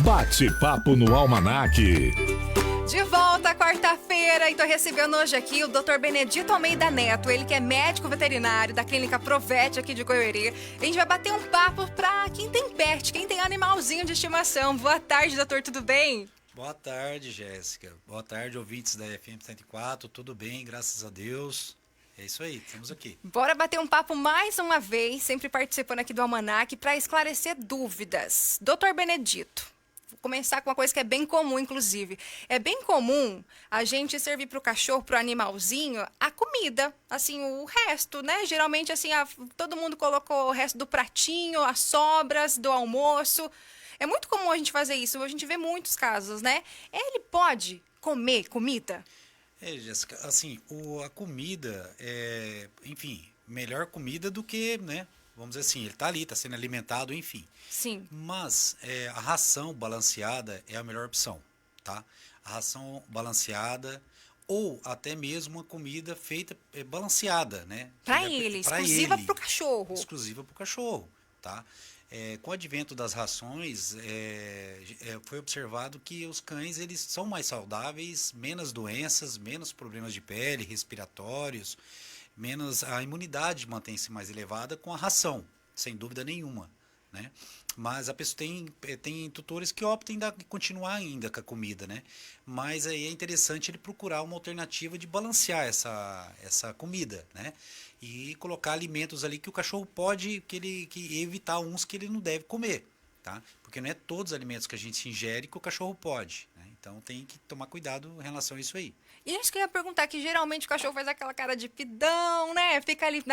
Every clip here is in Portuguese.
Bate-papo no Almanaque. De volta quarta-feira e tô recebendo hoje aqui o Dr. Benedito Almeida Neto, ele que é médico veterinário da clínica Provete aqui de Goiôerê. A gente vai bater um papo pra quem tem pet, quem tem animalzinho de estimação. Boa tarde, doutor, tudo bem? Boa tarde, Jéssica. Boa tarde, ouvintes da FM 104. Tudo bem, graças a Deus. É isso aí, estamos aqui. Bora bater um papo mais uma vez, sempre participando aqui do Almanaque, para esclarecer dúvidas. Doutor Benedito, vou começar com uma coisa que é bem comum, inclusive. É bem comum a gente servir para o cachorro, para o animalzinho, a comida, assim, o resto, né? Geralmente, assim, todo mundo colocou o resto do pratinho, as sobras do almoço. É muito comum a gente fazer isso, a gente vê muitos casos, né? Ele pode comer comida? Jéssica, assim, a comida enfim, melhor comida do que, né? Vamos dizer assim, ele está ali, está sendo alimentado, enfim. Sim. Mas a ração balanceada é a melhor opção, tá? A ração balanceada ou até mesmo uma comida feita balanceada, né? Para ele, exclusiva para o cachorro. Exclusiva para o cachorro, tá? Com o advento das rações, foi observado que os cães eles são mais saudáveis, menos doenças, menos problemas de pele, respiratórios, menos a imunidade mantém-se mais elevada com a ração, sem dúvida nenhuma, né? Mas a pessoa tem tutores que optam em continuar ainda com a comida, né? Mas aí é interessante ele procurar uma alternativa de balancear essa comida, né? E colocar alimentos ali que o cachorro pode, que evitar uns que ele não deve comer, tá? Porque não é todos os alimentos que a gente ingere que o cachorro pode, né? Então tem que tomar cuidado em relação a isso aí. E acho que eu ia perguntar que geralmente o cachorro faz aquela cara de pidão, né? Fica ali,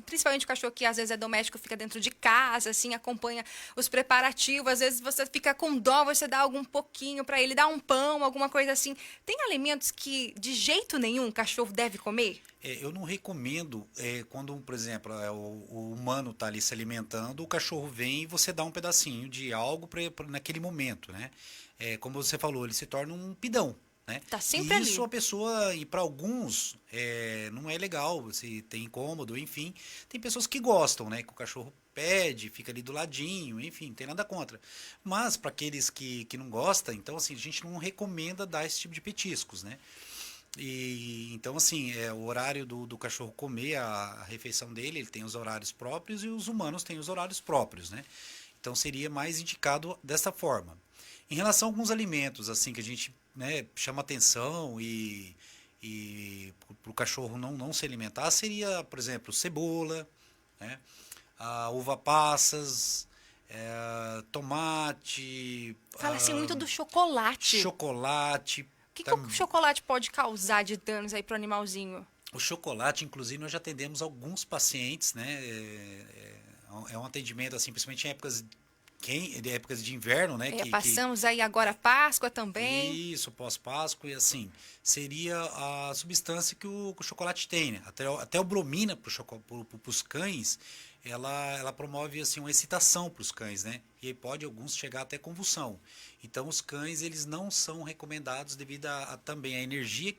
principalmente o cachorro que às vezes é doméstico, fica dentro de casa, assim, acompanha os preparativos. Às vezes você fica com dó, você dá algum pouquinho pra ele, dá um pão, alguma coisa assim. Tem alimentos que de jeito nenhum o cachorro deve comer? Eu não recomendo quando, por exemplo, o humano está ali se alimentando, o cachorro vem e você dá um pedacinho de algo naquele momento, né? Como você falou, ele se torna um pidão. Né? Tá sempre e isso ali. a pessoa, e para alguns não é legal, se tem incômodo, enfim. Tem pessoas que gostam, né? Que o cachorro pede, fica ali do ladinho, enfim, não tem nada contra. Mas para aqueles que não gostam, então assim, a gente não recomenda dar esse tipo de petiscos, né? E então assim, o horário do cachorro comer a refeição dele, ele tem os horários próprios e os humanos têm os horários próprios, né? Então seria mais indicado dessa forma. Em relação a alguns alimentos assim que a gente, né, chama atenção e para o cachorro não se alimentar, seria, por exemplo, cebola, né, a uva passas, tomate, Fala assim muito do chocolate. chocolate. O que o chocolate pode causar de danos aí pro animalzinho? O chocolate, inclusive, nós já atendemos alguns pacientes, né? Um atendimento, assim, principalmente em épocas de inverno, né? Passamos aí agora a Páscoa também. Isso, pós-Páscoa, e assim, seria a substância que o chocolate tem, né? Até a bromina para os cães, ela promove assim, uma excitação para os cães, né? E aí pode alguns chegar até convulsão. Então os cães eles não são recomendados devido também à energia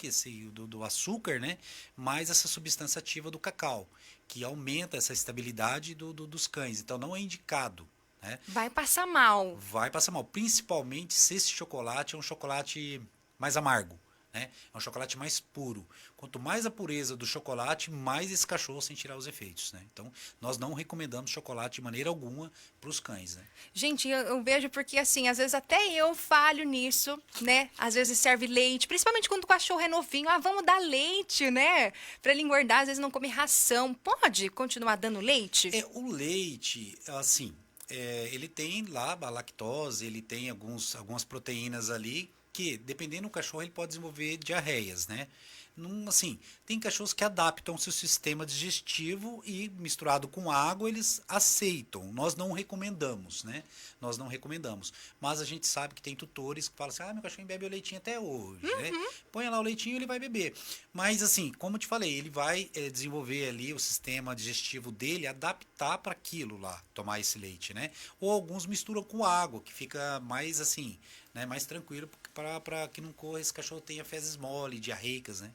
do açúcar, né? Mais essa substância ativa do cacau, que aumenta essa estabilidade dos cães. Então não é indicado. Né? Vai passar mal. Vai passar mal, principalmente se esse chocolate é um chocolate mais amargo, né? É um chocolate mais puro. Quanto mais a pureza do chocolate, mais esse cachorro sentirá os efeitos, né? Então, nós não recomendamos chocolate de maneira alguma para os cães, né? Gente, eu vejo porque, assim, às vezes até eu falho nisso, né? Às vezes serve leite, principalmente quando o cachorro é novinho. Ah, vamos dar leite, né? Pra ele engordar, às vezes não come ração. Pode continuar dando leite? O leite, assim, ele tem lá a lactose, ele tem algumas proteínas ali que, dependendo do cachorro, ele pode desenvolver diarreias, né? Assim, tem cachorros que adaptam o seu sistema digestivo e, misturado com água, eles aceitam. Nós não recomendamos, né? Nós não recomendamos. Mas a gente sabe que tem tutores que falam assim, meu cachorro bebe o leitinho até hoje, né? Põe lá o leitinho e ele vai beber. Mas, assim, como eu te falei, ele vai desenvolver ali o sistema digestivo dele, adaptar para aquilo lá, tomar esse leite, né? Ou alguns misturam com água, que fica mais, assim, né, mais tranquilo para que não corra esse cachorro tenha fezes mole, diarreicas, né?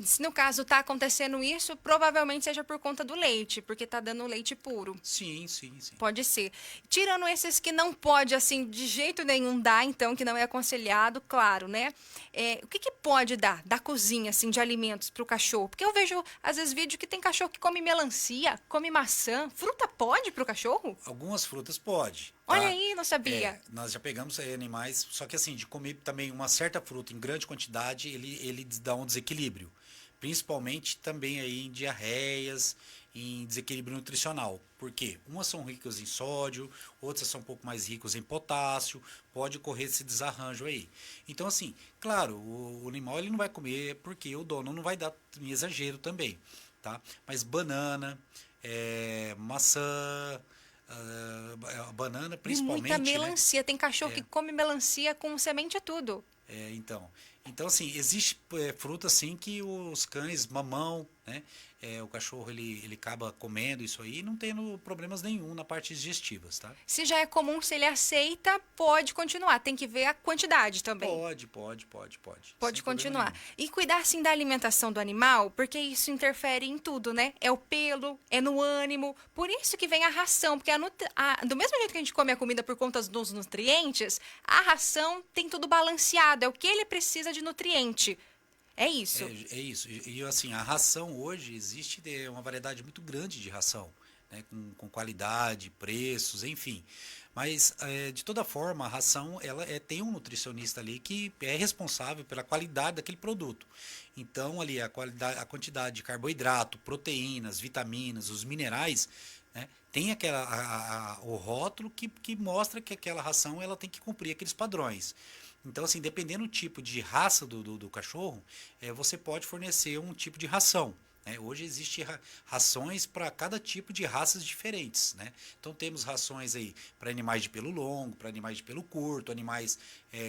Se no caso está acontecendo isso, provavelmente seja por conta do leite, porque está dando leite puro. Sim, sim, sim. Pode ser. Tirando esses que não pode, assim, de jeito nenhum dar, então, que não é aconselhado, claro, né? O que pode dar da cozinha, assim, de alimentos para o cachorro? Porque eu vejo, às vezes, vídeo que tem cachorro que come melancia, come maçã. Fruta pode para o cachorro? Algumas frutas pode. Olha Tá? aí, não sabia. Nós já pegamos animais, só que assim, de comer também uma certa fruta em grande quantidade, ele dá um desequilíbrio. Principalmente também aí em diarreias, em desequilíbrio nutricional. Por quê? Umas são ricas em sódio, outras são um pouco mais ricas em potássio, pode ocorrer esse desarranjo aí. Então assim, claro, o animal ele não vai comer porque o dono não vai dar em exagero também, tá? Mas banana, maçã, banana E muita principalmente, né? melancia. Tem cachorro que come melancia com semente e tudo. Então assim, existe fruta assim que os cães, mamão, né? O cachorro ele acaba comendo isso aí, não tendo problemas nenhum na parte digestivas, tá? Se já é comum, se ele aceita, pode continuar. Tem que ver a quantidade também. Pode. Pode Sem problema continuar. nenhum. E cuidar, sim, da alimentação do animal, porque isso interfere em tudo, né? É o pelo, é no ânimo. Por isso que vem a ração. Porque do mesmo jeito que a gente come a comida por conta dos nutrientes, a ração tem tudo balanceado. É o que ele precisa de nutriente. É isso. É isso. Assim, a ração hoje existe uma variedade muito grande de ração, né? Com qualidade, preços, enfim. Mas, de toda forma, a ração ela tem um nutricionista ali que é responsável pela qualidade daquele produto. Então, ali, a quantidade de carboidrato, proteínas, vitaminas, os minerais, né? Tem o rótulo que mostra que aquela ração ela tem que cumprir aqueles padrões. Então, assim, dependendo do tipo de raça do cachorro, você pode fornecer um tipo de ração. Né? Hoje existem rações para cada tipo de raças diferentes. Né? Então, temos rações aí para animais de pelo longo, para animais de pelo curto, animais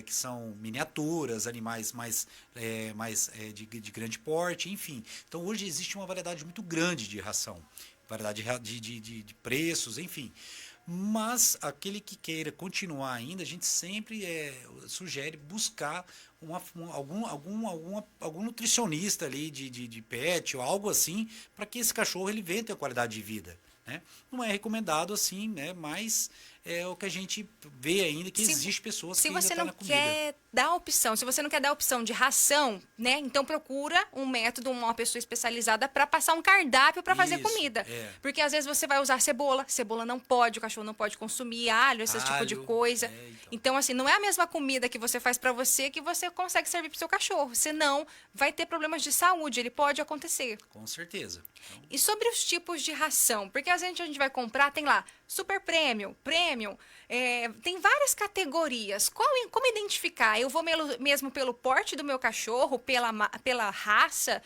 que são miniaturas, animais mais de grande porte, enfim. Então, hoje existe uma variedade muito grande de ração, variedade de preços, enfim. Mas aquele que queira continuar ainda, a gente sempre sugere buscar algum nutricionista ali de pet ou algo assim, para que esse cachorro ele venha ter qualidade de vida. Né? Não é recomendado assim, né? Mas é o que a gente vê ainda, que existe pessoas que ainda Se você tá não na comida. quer dar opção, se você não quer dar opção de ração, né? Então procura um método, uma pessoa especializada para passar um cardápio para fazer Isso, comida. Porque às vezes você vai usar cebola não pode, o cachorro não pode consumir alho, esse tipo de coisa. Então, assim, não é a mesma comida que você faz para você que você consegue servir para o seu cachorro. Senão, vai ter problemas de saúde, ele pode acontecer. Com certeza. Então, E sobre os tipos de ração, porque às vezes a gente vai comprar, tem lá super premium, premium, tem várias categorias. Como identificar? Eu vou mesmo pelo porte do meu cachorro, pela raça,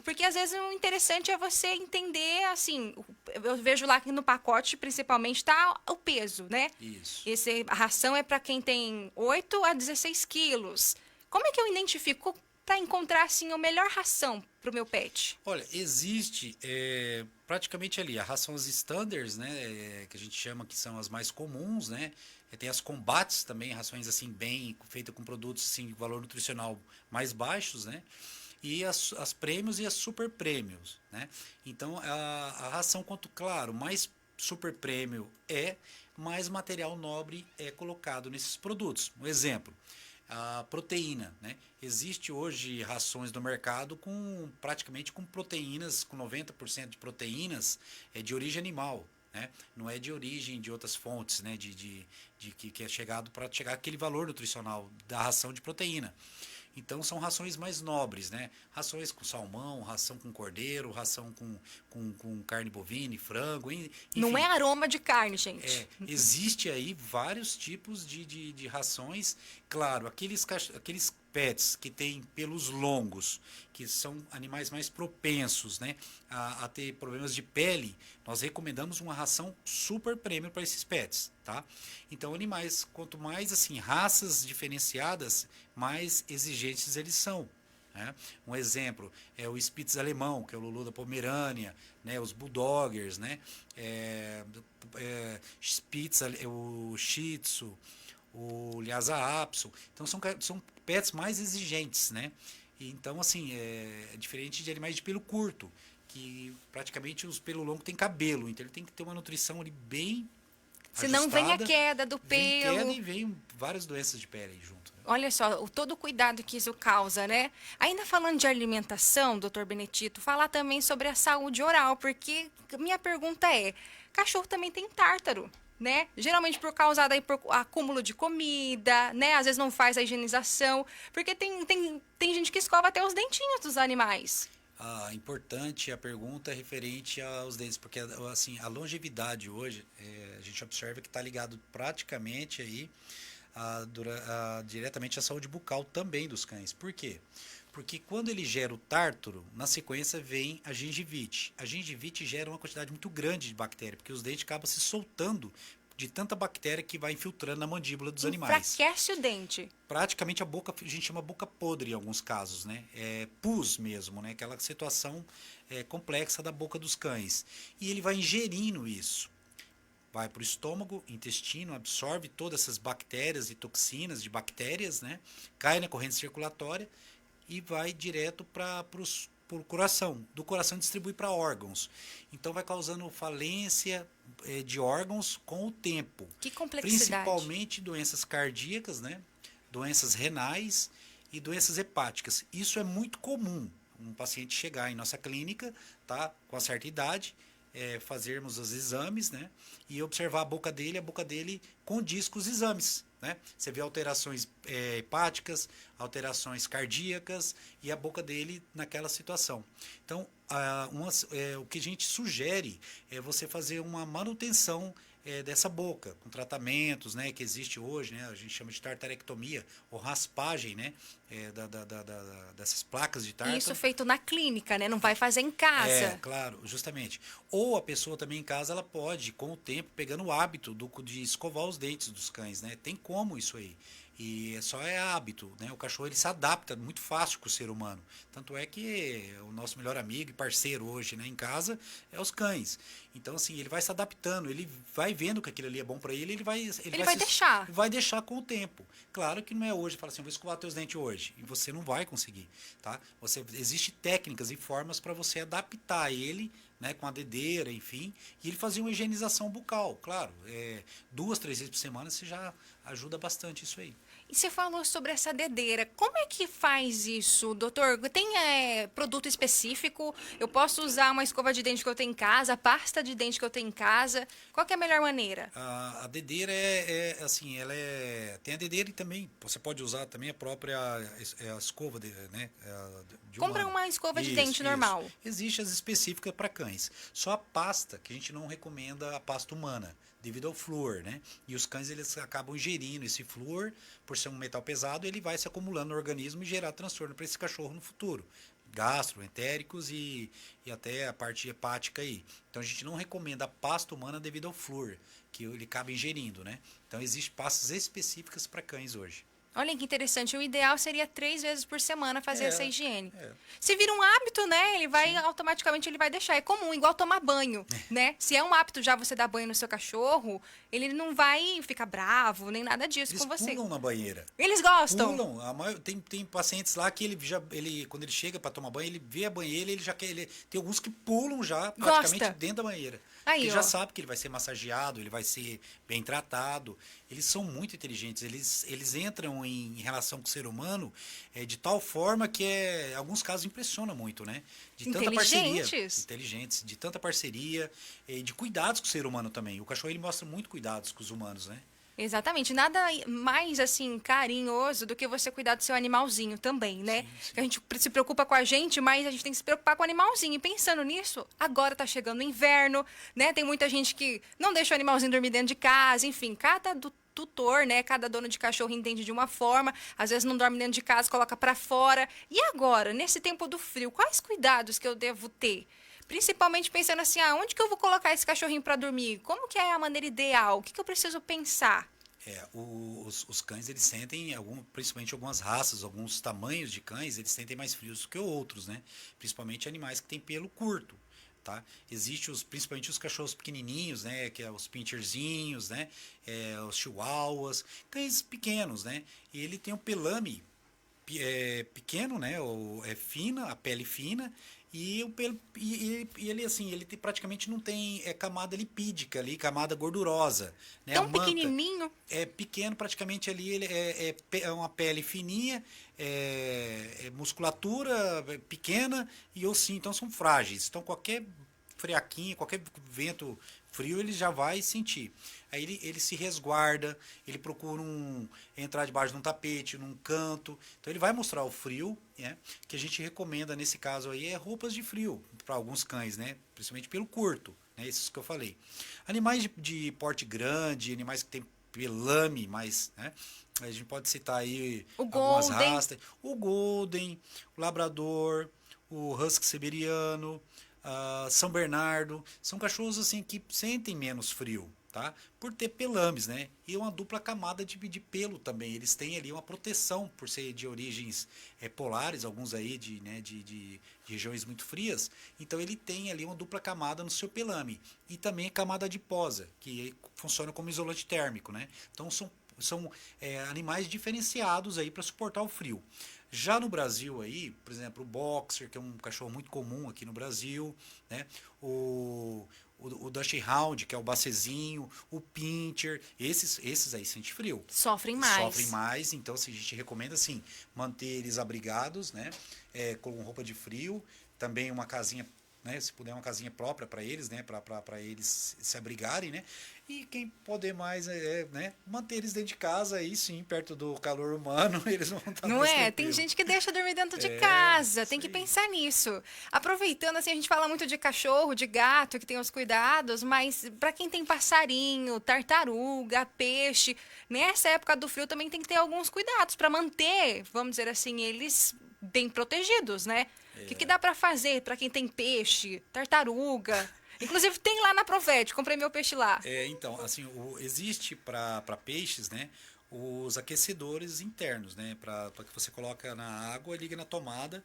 porque às vezes o interessante é você entender, assim, eu vejo lá que no pacote principalmente está o peso, né? isso. A ração é para quem tem 8 a 16 quilos. Como é que eu identifico para encontrar assim a melhor ração para o meu pet? Olha, existe praticamente ali a rações standards, né, que a gente chama que são as mais comuns, né? Tem as combates também, rações assim bem feitas com produtos assim de valor nutricional mais baixos, né? E as prêmios e as super prêmios, né? Então a ração, quanto claro, mais super prêmio mais material nobre é colocado nesses produtos. Um exemplo, a proteína, né? Existe hoje rações no mercado praticamente com proteínas, com 90% de proteínas de origem animal, né? Não é de origem de outras fontes, né? Que é chegado para chegar aquele valor nutricional da ração de proteína. Então são rações mais nobres, né? Rações com salmão, ração com cordeiro, ração com carne bovina e frango, enfim. Não é aroma de carne, gente. Existe aí vários tipos de rações. Claro, aqueles pets que têm pelos longos, que são animais mais propensos, né, a ter problemas de pele, nós recomendamos uma ração super premium para esses pets, tá? Então, animais, quanto mais assim, raças diferenciadas, mais exigentes eles são. Né? Um exemplo é o Spitz alemão, que é o Lulu da Pomerânia, né? Os Bulldoggers, né? Spitz, o Shih Tzu, o Lhasa Apso. Então são pets mais exigentes, né? E então, assim, é diferente de animais de pelo curto, que praticamente os pelo longo tem cabelo, então ele tem que ter uma nutrição ali bem Senão vem a ajustada, queda do vem queda pelo. e vem várias doenças de pele aí junto, né? Olha só, todo o cuidado que isso causa, né? Ainda falando de alimentação, doutor Benedito, falar também sobre a saúde oral, porque minha pergunta é: cachorro também tem tártaro, né? Geralmente por causa daí por acúmulo de comida, né? Às vezes não faz a higienização, porque tem gente que escova até os dentinhos dos animais. Importante a pergunta é referente aos dentes, porque assim, a longevidade hoje, a gente observa que está ligado praticamente aí diretamente à saúde bucal também dos cães. Por quê? Porque quando ele gera o tártaro, na sequência vem a gengivite. A gengivite gera uma quantidade muito grande de bactéria, porque os dentes acabam se soltando de tanta bactéria que vai infiltrando na mandíbula dos animais. Enfraquece o dente. Praticamente a boca, a gente chama boca podre em alguns casos, né? É pus mesmo, né? Aquela situação complexa da boca dos cães. E ele vai ingerindo isso. Vai para o estômago, intestino, absorve todas essas bactérias e toxinas de bactérias, né? Cai na corrente circulatória e vai direto para o coração. Do coração distribui para órgãos. Então vai causando falência de órgãos com o tempo. Que complexidade. Principalmente doenças cardíacas, né? Doenças renais e doenças hepáticas. Isso é muito comum. Um paciente chegar em nossa clínica, tá, com uma certa idade, fazermos os exames, né, e observar a boca dele condiz com os exames, né? Você vê alterações hepáticas, alterações cardíacas e a boca dele naquela situação. Então, o que a gente sugere é você fazer uma manutenção dessa boca, com tratamentos, né, que existe hoje, né, a gente chama de tartarectomia, ou raspagem, né, dessas placas de tártaro. Isso feito na clínica, né? Não vai fazer em casa. Claro, justamente. Ou a pessoa também em casa, ela pode, com o tempo, pegando o hábito de escovar os dentes dos cães, né? Tem como isso aí. E só é hábito, né? O cachorro ele se adapta muito fácil com o ser humano. Tanto é que o nosso melhor amigo e parceiro hoje, né, em casa é os cães. Então, assim, ele vai se adaptando, ele vai vendo que aquilo ali é bom para ele, ele vai deixar. Vai deixar com o tempo. Claro que não é hoje, fala assim, vou escovar teus dentes hoje. E você não vai conseguir, tá? Existe técnicas e formas para você adaptar ele, né, com a dedeira, enfim, e ele fazer uma higienização bucal. Claro, 2, 3 vezes por semana você já ajuda bastante isso aí. E você falou sobre essa dedeira. Como é que faz isso, doutor? Tem produto específico? Eu posso usar uma escova de dente que eu tenho em casa, pasta de dente que eu tenho em casa? Qual que é a melhor maneira? A dedeira assim, tem a dedeira e também você pode usar também a própria a escova, né? De Compra humano. uma escova de Isso, dente isso. normal. Existe as específicas para cães. Só a pasta que a gente não recomenda a pasta humana, devido ao flúor, né? E os cães eles acabam ingerindo esse flúor, por ser um metal pesado, ele vai se acumulando no organismo e gerar transtorno para esse cachorro no futuro. Gastroentéricos e até a parte hepática aí. Então a gente não recomenda a pasta humana devido ao flúor, que ele acaba ingerindo, né? Então existem pastas específicas para cães hoje. Olha que interessante. O ideal seria 3 vezes por semana fazer essa higiene. É. Se vira um hábito, né? Ele vai automaticamente ele vai deixar. É comum, igual tomar banho, né? Se é um hábito já você dar banho no seu cachorro, ele não vai ficar bravo nem nada disso Eles com você. pulam na banheira. Eles gostam. Pulam. Tem pacientes lá que quando ele chega para tomar banho, ele vê a banheira, ele já quer. Tem alguns que pulam já praticamente Gosta. dentro da banheira. Aí, Porque ó. já sabe que ele vai ser massageado, ele vai ser bem tratado. Eles são muito inteligentes. Eles entram em relação com o ser humano de tal forma que em alguns casos impressiona muito, né? De tanta parceria. Inteligentes, de tanta parceria, de cuidados com o ser humano também. O cachorro ele mostra muito cuidados com os humanos, né? Exatamente. Nada mais, assim, carinhoso do que você cuidar do seu animalzinho também, né? Sim. A gente se preocupa com a gente, mas a gente tem que se preocupar com o animalzinho. E pensando nisso, agora tá chegando o inverno, né? Tem muita gente que não deixa o animalzinho dormir dentro de casa. Enfim, cada tutor, né? Cada dono de cachorro entende de uma forma. Às vezes não dorme dentro de casa, coloca pra fora. E agora, nesse tempo do frio, quais cuidados que eu devo ter? Principalmente pensando assim, onde que eu vou colocar esse cachorrinho para dormir? Como que é a maneira ideal? O que eu preciso pensar? Os cães, eles sentem, principalmente algumas raças, alguns tamanhos de cães, eles sentem mais frios do que outros, né? Principalmente animais que têm pelo curto, tá? Existem principalmente os cachorros pequenininhos, né? Que é os pincherzinhos, né? Os chihuahuas, cães pequenos, né? E ele tem um pelame pequeno, né? Ou é fina, a pele fina. E, o pelo, e ele assim, praticamente não tem camada lipídica ali, camada gordurosa, né? A Tão manta pequenininho. é pequeno, praticamente ali ele é uma pele fininha, musculatura pequena e ossinho, então são frágeis. Então qualquer friaquinho, qualquer vento frio ele já vai sentir. Aí ele se resguarda, ele procura entrar debaixo de um tapete, num canto. Então ele vai mostrar o frio, né? Que a gente recomenda nesse caso aí é roupas de frio para alguns cães, né? Principalmente pelo curto, né? Esses que eu falei. Animais de porte grande, animais que tem pelame, mas, né? A gente pode citar aí O algumas Golden. raças, o Golden, o Labrador, o Husky Siberiano, São Bernardo, são cachorros assim que sentem menos frio, tá? Por ter pelames, né? E uma dupla camada de pelo também. Eles têm ali uma proteção por ser de origens polares, alguns aí de regiões muito frias. Então ele tem ali uma dupla camada no seu pelame. E também a camada adiposa, que funciona como isolante térmico, né? Então são animais diferenciados aí para suportar o frio. Já no Brasil aí, por exemplo, o Boxer, que é um cachorro muito comum aqui no Brasil, né? O Dutch Hound, que é o bacezinho, o Pinscher, esses aí sentem frio. Sofrem mais. Sofrem mais, então assim, a gente recomenda assim, manter eles abrigados, né? Com roupa de frio, também uma casinha, né? Se puder uma casinha própria para eles, né? Para eles se abrigarem, né? E quem poder mais, né? Manter eles dentro de casa, aí sim, perto do calor humano, eles vão estar Não mais é? Tem tranquilos. gente que deixa dormir dentro de casa. Isso Tem que aí. pensar nisso. Aproveitando, assim, a gente fala muito de cachorro, de gato, que tem os cuidados, mas para quem tem passarinho, tartaruga, peixe, nessa época do frio também tem que ter alguns cuidados para manter, vamos dizer assim, eles bem protegidos, né? O que dá para fazer para quem tem peixe, tartaruga? Inclusive tem lá na Provete, comprei meu peixe lá. Então, assim, existe para peixes, né, os aquecedores internos, né, para que você coloca na água, liga na tomada,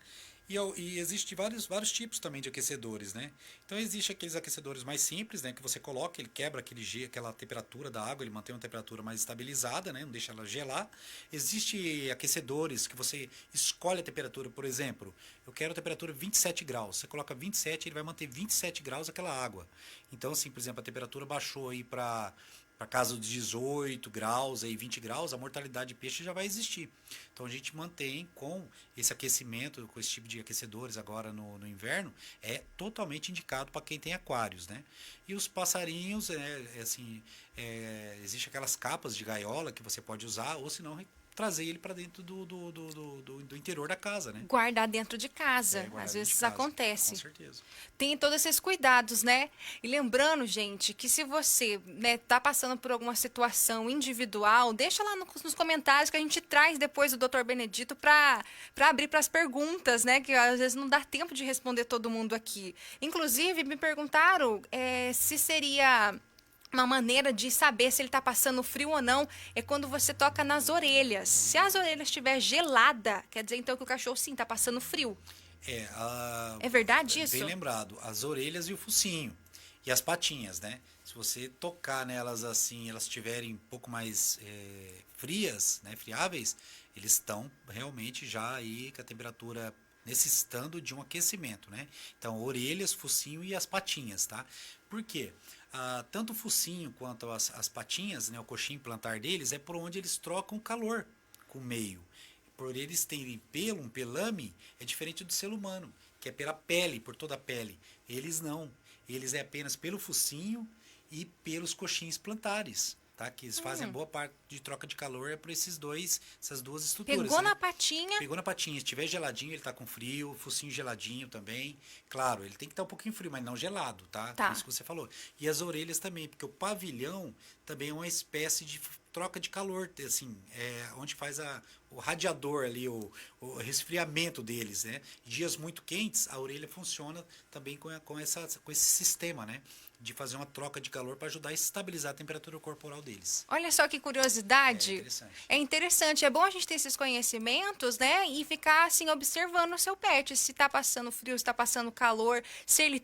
e existe vários tipos também de aquecedores, né. Então, existe aqueles aquecedores mais simples, né, que você coloca, ele quebra aquela temperatura da água, ele mantém uma temperatura mais estabilizada, né, não deixa ela gelar. Existe aquecedores que você escolhe a temperatura, por exemplo, eu quero a temperatura 27 graus, você coloca 27, ele vai manter 27 graus aquela água. Então, assim, por exemplo, a temperatura baixou aí para casa de 18 graus, aí 20 graus, a mortalidade de peixe já vai existir. Então a gente mantém com esse aquecimento, com esse tipo de aquecedores agora no inverno, é totalmente indicado para quem tem aquários, né? E os passarinhos, assim, existe aquelas capas de gaiola que você pode usar, ou se não, trazer ele para dentro do interior da casa, né? Guardar dentro de casa. Guardar Às dentro de vezes casa, acontece. com certeza. Tem todos esses cuidados, né? E lembrando, gente, que se você, né, tá passando por alguma situação individual, deixa lá nos comentários que a gente traz depois o Dr. Benedito para abrir para as perguntas, né? Que às vezes não dá tempo de responder todo mundo aqui. Inclusive, me perguntaram se seria uma maneira de saber se ele está passando frio ou não é quando você toca nas orelhas. Se as orelhas estiver gelada, quer dizer então que o cachorro sim está passando frio. É verdade isso? Bem lembrado, as orelhas e o focinho. E as patinhas, né? Se você tocar nelas assim, elas estiverem um pouco mais frias, né, friáveis, eles estão realmente já aí com a temperatura necessitando de um aquecimento, né? Então, orelhas, focinho e as patinhas, tá? Por quê? Tanto o focinho quanto as patinhas, né, o coxim plantar deles, é por onde eles trocam calor com o meio. Por eles terem pelo, um pelame, é diferente do ser humano, que é pela pele, por toda a pele. Eles não. Eles é apenas pelo focinho e pelos coxins plantares, tá? Que eles fazem boa parte de troca de calor por essas duas estruturas. Pegou né? na patinha. Pegou na patinha. Se estiver geladinho, ele tá com frio, focinho geladinho também. Claro, ele tem que estar um pouquinho frio, mas não gelado, tá? Tá. Isso que você falou. E as orelhas também, porque o pavilhão também é uma espécie de troca de calor, assim, onde faz o radiador ali, o resfriamento deles, né? Dias muito quentes, a orelha funciona também com esse sistema, né? de fazer uma troca de calor para ajudar a estabilizar a temperatura corporal deles. Olha só que curiosidade. É interessante. É interessante. É bom a gente ter esses conhecimentos, né? E ficar assim observando o seu pet. Se tá passando frio, se tá passando calor, se ele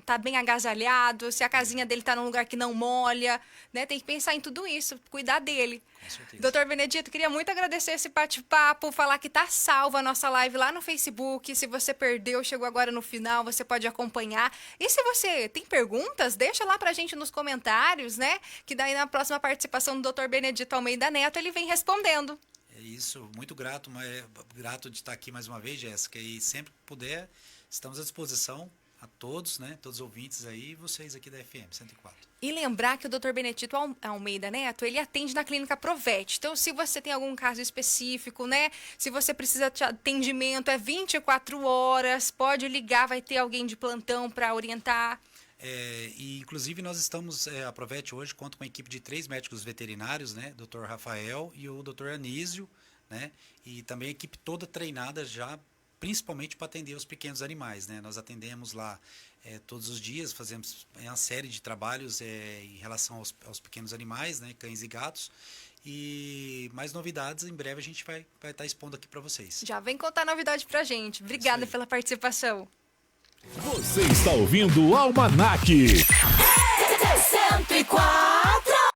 tá bem agasalhado, se a casinha dele tá num lugar que não molha, né? Tem que pensar em tudo isso, cuidar dele. Com certeza. Doutor Benedito, queria muito agradecer esse bate-papo, falar que tá salva a nossa live lá no Facebook. Se você perdeu, chegou agora no final, você pode acompanhar. E se você tem perguntas, deixa lá pra gente nos comentários, né? Que daí na próxima participação do Dr. Benedito Almeida Neto, ele vem respondendo. É isso, muito grato, mas grato de estar aqui mais uma vez, Jéssica, e sempre que puder, estamos à disposição a todos, né? Todos os ouvintes aí e vocês aqui da FM 104. E lembrar que o Dr. Benedito Almeida Neto, ele atende na clínica Provete. Então, se você tem algum caso específico, né? Se você precisa de atendimento, é 24 horas, pode ligar, vai ter alguém de plantão para orientar. E inclusive nós estamos, a Provete hoje conta com uma equipe de 3 médicos veterinários, né? Dr. Rafael e o Dr. Anísio, né? E também a equipe toda treinada já, principalmente para atender os pequenos animais, né? Nós atendemos lá todos os dias, fazemos uma série de trabalhos em relação aos pequenos animais, né? Cães e gatos. E mais novidades, em breve a gente vai estar expondo aqui para vocês. Já vem contar novidade pra gente. Obrigada pela participação. Você está ouvindo o Almanac. 104.